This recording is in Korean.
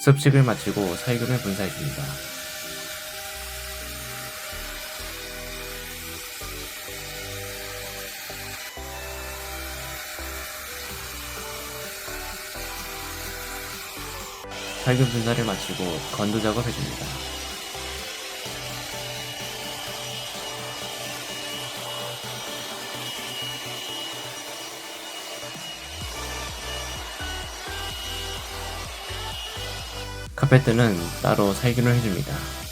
습식을 마치고 살균을 분사해줍니다. 살균 분사를 마치고 건조 작업해줍니다. 카페트는 따로 살균을 해줍니다.